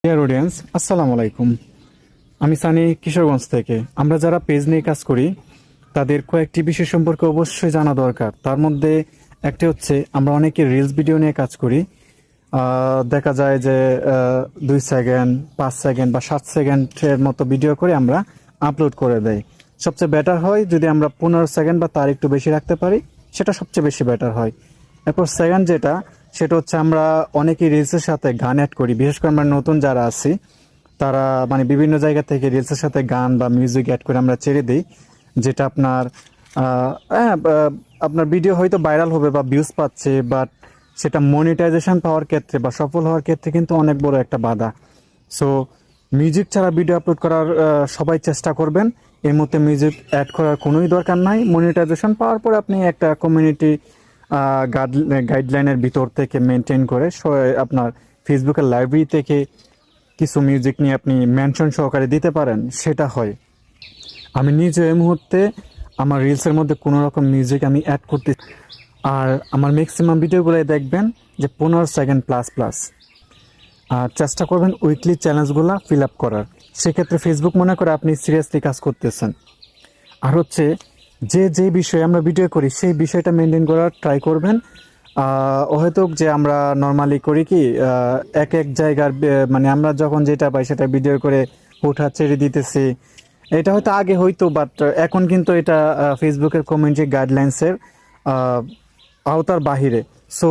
Dear audience, আসসালামু আলাইকুম। আমি সানি, কিশোরগঞ্জ থেকে। আমরা যারা পেজ নিয়ে কাজ করি তাদের কয়েকটি বিষয় সম্পর্কে অবশ্যই জানা দরকার। তার মধ্যে একটি হচ্ছে, আমরা অনেকে রিলস ভিডিও নিয়ে কাজ করি। দেখা যায় যে 2 সেকেন্ড, 5 সেকেন্ড বা 7 সেকেন্ডের মতো ভিডিও করে আমরা আপলোড করে দেই। সবচেয়ে বেটার হয় যদি আমরা 15 সেকেন্ড বা তার একটু বেশি রাখতে পারি, সেটা সবচেয়ে বেশি বেটার হয়। এরপর সেকেন্ড যেটা, সেটা হচ্ছে আমরা অনেকেই রিলসের সাথে গান অ্যাড করি। বিশেষ করে আমরা নতুন যারা আছি তারা মানে বিভিন্ন জায়গা থেকে রিলসের সাথে গান বা মিউজিক অ্যাড করে আমরা ছেড়ে দিই, যেটা আপনার ভিডিও হয়তো ভাইরাল হবে বা ভিউজ পাচ্ছে, বাট সেটা মনিটাইজেশন পাওয়ার ক্ষেত্রে বা সফল হওয়ার ক্ষেত্রে কিন্তু অনেক বড় একটা বাধা। সো মিউজিক ছাড়া ভিডিও আপলোড করার সবাই চেষ্টা করবেন। এর মধ্যে মিউজিক অ্যাড করার কোনোই দরকার নাই। মনিটাইজেশন পাওয়ার পরে আপনি একটা কমিউনিটি গাইডলাইনের ভিতর থেকে মেনটেন করে আপনার ফেসবুকের লাইব্রেরি থেকে কিছু মিউজিক নিয়ে আপনি মেনশন সহকারে দিতে পারেন, সেটা হয়। আমি নিজে এই মুহূর্তে আমার রিলসের মধ্যে কোনো রকম মিউজিক আমি অ্যাড করতে, আর আমার ম্যাক্সিমাম ভিডিওগুলোই দেখবেন যে 15 সেকেন্ড প্লাস প্লাস। আর চেষ্টা করবেন উইকলি চ্যালেঞ্জগুলো ফিল আপ করার। সেক্ষেত্রে ফেসবুক মনে করে আপনি সিরিয়াসলি কাজ করতেছেন। আর হচ্ছে যে বিষয়ে আমরা ভিডিও করি সেই বিষয়টা মেনটেন করার ট্রাই করবেন। হয়তো যে আমরা নর্মালি করি কি, এক এক জায়গার মানে আমরা যখন যেটা পাই সেটা ভিডিও করে হুটহাট ছেড়ে দিতেছি। এটা হয়তো আগে হইতো, বাট এখন কিন্তু এটা ফেসবুকের কমিউনিটি গাইডলাইন্সের আওতার বাহিরে। সো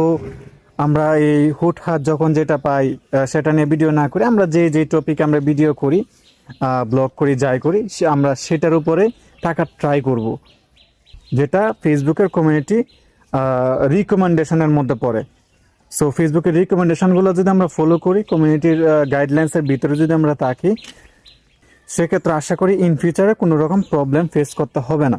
আমরা এই হুটহাট যখন যেটা পাই সেটা নিয়ে ভিডিও না করে আমরা যে টপিক আমরা ভিডিও করি, ব্লগ করি, যাই করি, আমরা সেটার উপরে টাকা ট্রাই করব, যেটা ফেসবুকের কমিউনিটি রিকমেন্ডেশনের মধ্যে পড়ে। সো ফেসবুকের রিকমেন্ডেশনগুলো যদি আমরা ফলো করি, কমিউনিটির গাইডলাইন্সের ভিতরে যদি আমরা থাকি, সেক্ষেত্রে আশা করি ইন ফিউচারে কোনো রকম প্রবলেম ফেস করতে হবে না।